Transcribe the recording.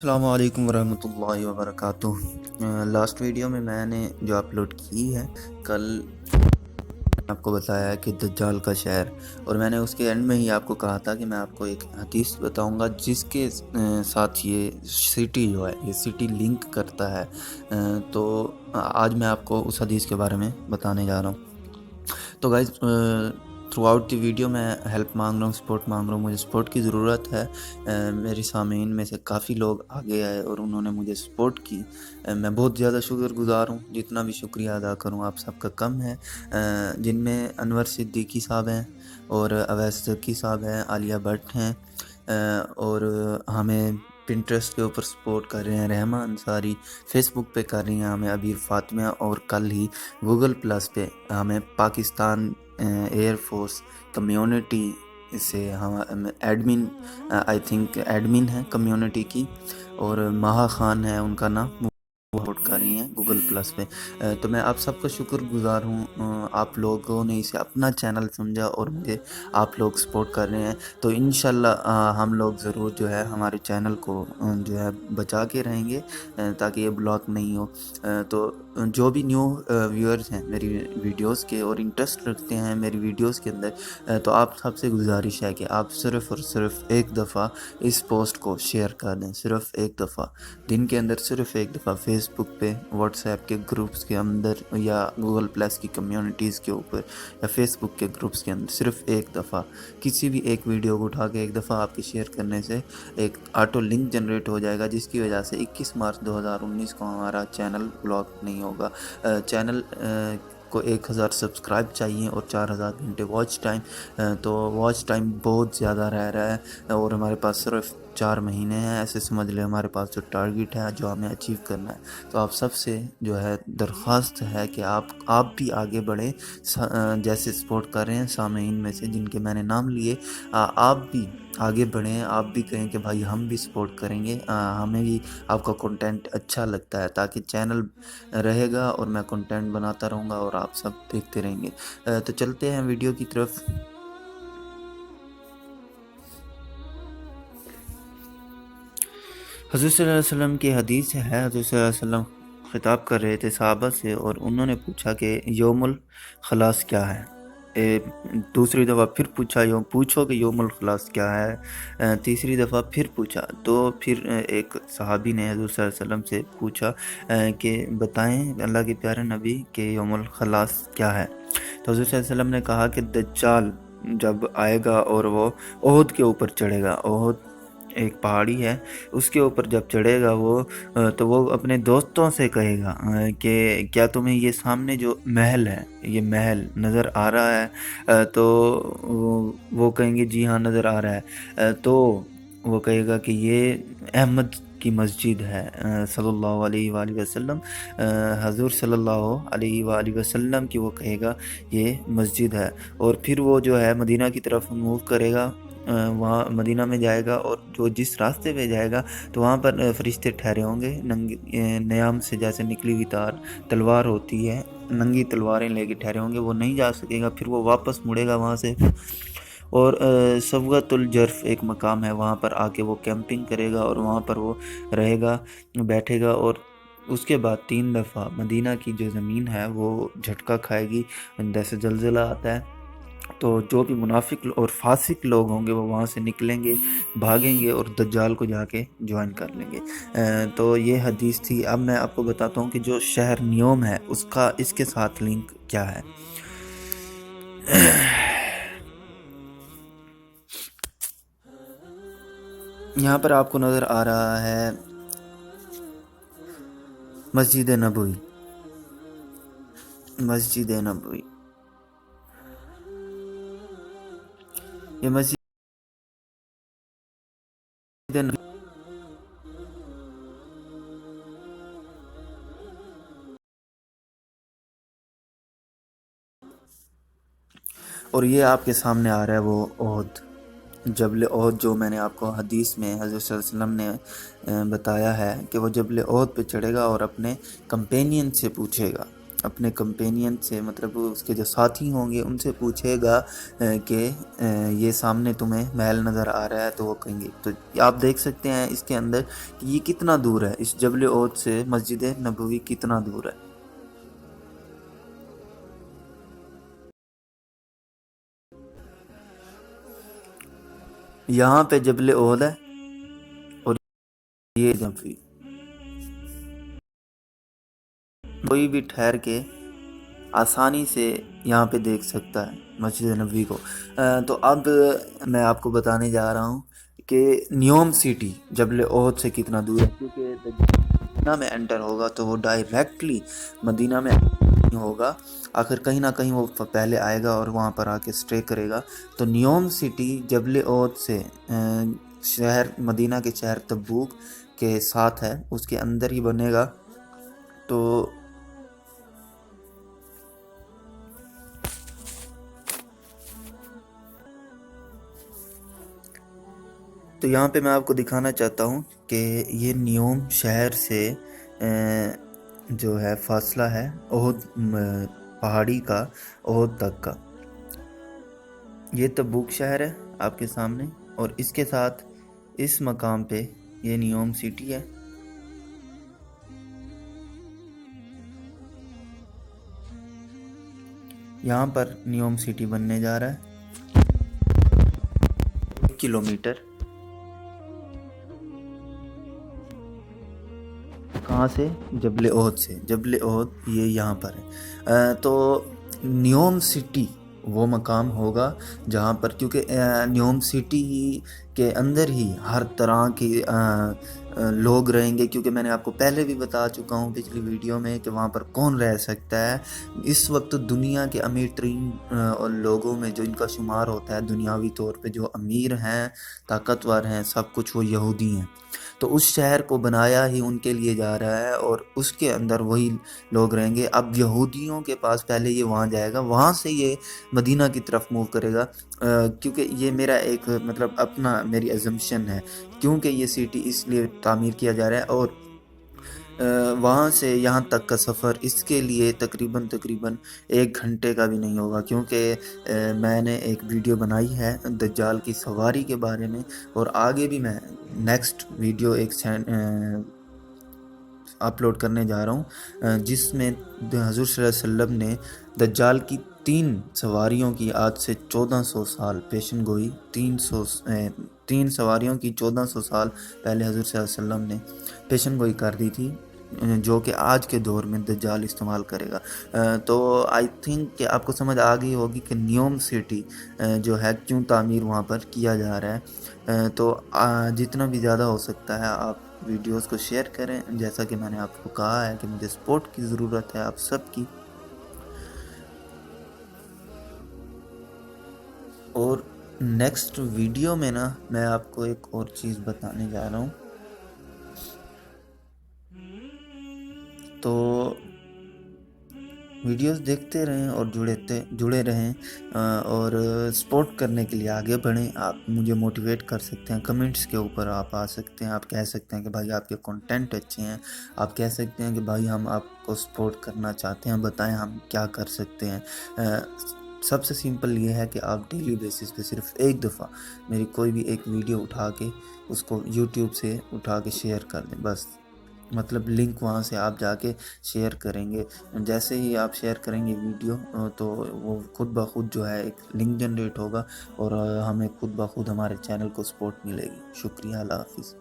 السلام علیکم ورحمۃ اللہ وبرکاتہ۔ لاسٹ ویڈیو میں نے جو اپلوڈ کی ہے کل آپ کو بتایا کہ دجال کا شہر، اور میں نے اس کے اینڈ میں ہی آپ کو کہا تھا کہ میں آپ کو ایک حدیث بتاؤں گا جس کے ساتھ یہ سٹی جو ہے یہ سٹی لنک کرتا ہے۔ تو آج میں آپ کو اس حدیث کے بارے میں بتانے جا رہا ہوں۔ تو guys through out the video میں ہیلپ مانگ رہا ہوں، سپورٹ مانگ رہا ہوں، مجھے سپورٹ کی ضرورت ہے۔ میری سامعین میں سے کافی لوگ آگے آئے اور انہوں نے مجھے سپورٹ کی، میں بہت زیادہ شکر گزار ہوں۔ جتنا بھی شکریہ ادا کروں آپ سب کا کم ہے۔ جن میں انور صدیقی صاحب ہیں اور اویس ذکی صاحب ہیں، عالیہ بٹ ہیں، اور ہمیں پنٹرسٹ کے اوپر سپورٹ کر رہے ہیں رحمہ انصاری، فیس بک پہ کر رہی ہیں ہمیں عبیر فاطمہ، اور کل ہی گوگل پلس پہ ہمیں پاکستان ایئر فورس کمیونٹی سے ہم ایڈمن، آئی تھنک ایڈمن ہے کمیونٹی کی، اور مہا خان ہے ان کا نام، وہ سپورٹ کر رہی ہیں گوگل پلس پہ۔ تو میں آپ سب کا شکر گزار ہوں، آپ لوگوں نے اسے اپنا چینل سمجھا اور مجھے آپ لوگ سپورٹ کر رہے ہیں۔ تو انشاءاللہ ہم لوگ ضرور جو ہے ہمارے چینل کو جو ہے بچا کے رہیں گے تاکہ یہ بلاک نہیں ہو۔ تو جو بھی نیو ویورز ہیں میری ویڈیوز کے اور انٹرسٹ رکھتے ہیں میری ویڈیوز کے اندر، تو آپ سب سے گزارش ہے کہ آپ صرف اور صرف ایک دفعہ اس پوسٹ کو شیئر کر دیں، صرف ایک دفعہ دن کے اندر، صرف ایک دفعہ فیس بک پہ، واٹس ایپ کے گروپس کے اندر، یا گوگل پلس کی کمیونٹیز کے اوپر، یا فیس بک کے گروپس کے اندر، صرف ایک دفعہ کسی بھی ایک ویڈیو کو اٹھا کے ایک دفعہ آپ کے شیئر کرنے سے ایک آٹو لنک جنریٹ ہو جائے گا، جس کی وجہ سے 21 مارچ 2019 کو ہمارا چینل بلاک نہیں ہوگا۔ چینل کو 1000 سبسکرائب چاہیے اور 4000 گھنٹے واچ ٹائم۔ تو واچ ٹائم بہت زیادہ رہ رہا ہے اور ہمارے پاس صرف 4 مہینے ہیں، ایسے سمجھ لیں ہمارے پاس جو ٹارگیٹ ہے جو ہمیں اچیو کرنا ہے۔ تو آپ سب سے جو ہے درخواست ہے کہ آپ بھی آگے بڑھیں، جیسے سپورٹ کر رہے ہیں سامعین میں سے جن کے میں نے نام لیے، آپ بھی آگے بڑھیں، آپ بھی کہیں کہ بھائی ہم بھی سپورٹ کریں گے، ہمیں بھی آپ کا کنٹینٹ اچھا لگتا ہے، تاکہ چینل رہے گا اور میں کنٹینٹ بناتا رہوں گا اور آپ سب دیکھتے رہیں گے۔ تو چلتے ہیں ویڈیو کی طرف۔ حضرت صلی اللہ علیہ وسلم کی حدیث ہے، حضرت صلی اللہ علیہ وسلم خطاب کر رہے تھے صحابہ سے اور انہوں نے پوچھا کہ یوم الخلاص کیا ہے۔ دوسری دفعہ پھر پوچھو کہ یوم الخلاص کیا ہے۔ تیسری دفعہ پھر پوچھا تو پھر ایک صحابی نے حضور صلی اللہ علیہ وسلم سے پوچھا کہ بتائیں اللہ کے پیارے نبی کہ یوم الخلاص کیا ہے۔ تو حضور صلی اللہ علیہ وسلم نے کہا کہ دجال جب آئے گا اور وہ احد کے اوپر چڑھے گا، احد ایک پہاڑی ہے، اس کے اوپر جب چڑھے گا وہ، تو وہ اپنے دوستوں سے کہے گا کہ کیا تمہیں یہ سامنے جو محل ہے، یہ محل نظر آ رہا ہے؟ تو وہ کہیں گے جی ہاں نظر آ رہا ہے۔ تو وہ کہے گا کہ یہ احمد کی مسجد ہے، صلی اللہ علیہ وآلہ وسلم، حضور صلی اللہ علیہ وآلہ وسلم کی وہ کہے گا یہ مسجد ہے۔ اور پھر وہ جو ہے مدینہ کی طرف موو کرے گا، وہاں مدینہ میں جائے گا، اور جو جس راستے پہ جائے گا تو وہاں پر فرشتے ٹھہرے ہوں گے، نیام سے جیسے نکلی ہوئی تلوار ہوتی ہے، ننگی تلواریں لے کے ٹھہرے ہوں گے، وہ نہیں جا سکے گا، پھر وہ واپس مڑے گا وہاں سے۔ اور صبغۃ الجرف ایک مقام ہے، وہاں پر آ کے وہ کیمپنگ کرے گا اور وہاں پر وہ رہے گا، بیٹھے گا، اور اس کے بعد 3 دفعہ مدینہ کی جو زمین ہے وہ جھٹکا کھائے گی، جیسے زلزلہ آتا ہے۔ تو جو بھی منافق اور فاسق لوگ ہوں گے وہ وہاں سے نکلیں گے، بھاگیں گے اور دجال کو جا کے جوائن کر لیں گے۔ تو یہ حدیث تھی۔ اب میں آپ کو بتاتا ہوں کہ جو شہر نیوم ہے اس کے ساتھ لنک کیا ہے۔ یہاں پر آپ کو نظر آ رہا ہے مسجد نبوی، مسجد نبوی، یہ مسجد نبوی اور یہ آپ کے سامنے آ رہا ہے وہ احد، جبل احد، جو میں نے آپ کو حدیث میں حضرت صلی اللہ علیہ وسلم نے بتایا ہے کہ وہ جبل احد پہ چڑھے گا اور اپنے کمپینین سے پوچھے گا اپنے کمپینین سے مطلب اس کے جو ساتھی ہوں گے ان سے پوچھے گا کہ یہ سامنے تمہیں محل نظر آ رہا ہے، تو وہ کہیں گے. تو آپ دیکھ سکتے ہیں اس کے اندر کہ یہ کتنا دور ہے، اس جبل عہد سے مسجد نبوی کتنا دور ہے. یہاں پہ جبل عہد ہے اور یہ نبوی. کوئی بھی ٹھہر کے آسانی سے یہاں پہ دیکھ سکتا ہے مسجد نبوی کو. تو اب میں آپ کو بتانے جا رہا ہوں کہ نیوم سٹی جبل عہد سے کتنا دور ہے، کیونکہ مدینہ میں انٹر ہوگا تو وہ ڈائریکٹلی مدینہ میں ہوگا. آخر کہیں نہ کہیں وہ پہلے آئے گا اور وہاں پر آ کے اسٹے کرے گا. تو نیوم سٹی جبل عہد سے شہر مدینہ کے شہر تبوک کے ساتھ ہے، اس کے اندر ہی بنے گا. تو یہاں پہ میں آپ کو دکھانا چاہتا ہوں کہ یہ نیوم شہر سے جو ہے فاصلہ ہے عہد پہاڑی کا، عہد تک کا. یہ تبوک شہر ہے آپ کے سامنے، اور اس کے ساتھ اس مقام پہ یہ نیوم سٹی ہے. یہاں پر نیوم سٹی بننے جا رہا ہے. 1 کلومیٹر کہاں سے؟ جبل عہد سے. جبل عہد یہ یہاں پر ہے. تو نیوم سٹی وہ مقام ہوگا جہاں پر، کیونکہ نیوم سٹی کے اندر ہی ہر طرح کے لوگ رہیں گے، کیونکہ میں نے آپ کو پہلے بھی بتا چکا ہوں پچھلی ویڈیو میں کہ وہاں پر کون رہ سکتا ہے. اس وقت دنیا کے امیر ترین لوگوں میں جو ان کا شمار ہوتا ہے دنیاوی طور پہ، جو امیر ہیں، طاقتور ہیں، سب کچھ، وہ یہودی ہیں. تو اس شہر کو بنایا ہی ان کے لیے جا رہا ہے اور اس کے اندر وہی لوگ رہیں گے. اب یہودیوں کے پاس پہلے یہ وہاں جائے گا، وہاں سے یہ مدینہ کی طرف موو کرے گا. کیونکہ یہ میرا ایک مطلب اپنا میری ازمپشن ہے، کیونکہ یہ سٹی اس لیے تعمیر کیا جا رہا ہے. اور وہاں سے یہاں تک کا سفر اس کے لیے تقریباً 1 گھنٹے کا بھی نہیں ہوگا، کیونکہ میں نے ایک ویڈیو بنائی ہے دجال کی سواری کے بارے میں، اور آگے بھی میں نیکسٹ ویڈیو ایک اپلوڈ کرنے جا رہا ہوں جس میں حضور صلی اللہ علیہ وسلم نے دجال کی 3 سواریوں کی آج سے 1400 سال پیشن گوئی. 3 سواریوں کی 1400 سال پہلے حضور صلی اللہ علیہ وسلم نے پیشن گوئی کر دی تھی، جو کہ آج کے دور میں دجال استعمال کرے گا. تو آئی تھنک کہ آپ کو سمجھ آ گئی ہوگی کہ نیوم سٹی جو ہے کیوں تعمیر وہاں پر کیا جا رہا ہے. تو جتنا بھی زیادہ ہو سکتا ہے آپ ویڈیوز کو شیئر کریں، جیسا کہ میں نے آپ کو کہا ہے کہ مجھے سپورٹ کی ضرورت ہے آپ سب کی. اور نیکسٹ ویڈیو میں نا میں آپ کو ایک اور چیز بتانے جا رہا ہوں. تو ویڈیوز دیکھتے رہیں اور جڑے رہیں، اور سپورٹ کرنے کے لیے آگے بڑھیں. آپ مجھے موٹیویٹ کر سکتے ہیں، کمنٹس کے اوپر آپ آ سکتے ہیں، آپ کہہ سکتے ہیں کہ بھائی آپ کے کنٹینٹ اچھے ہیں، آپ کہہ سکتے ہیں کہ بھائی ہم آپ کو سپورٹ کرنا چاہتے ہیں، بتائیں ہم کیا کر سکتے ہیں. سب سے سمپل یہ ہے کہ آپ ڈیلی بیسس پہ صرف ایک دفعہ میری کوئی بھی ایک ویڈیو اٹھا کے اس کو یوٹیوب سے اٹھا کے شیئر کر دیں. بس مطلب لنک وہاں سے آپ جا کے شیئر کریں گے. جیسے ہی آپ شیئر کریں گے ویڈیو تو وہ خود بخود جو ہے ایک لنک جنریٹ ہوگا اور ہمیں خود بخود ہمارے چینل کو سپورٹ ملے گی. شکریہ، اللہ حافظ.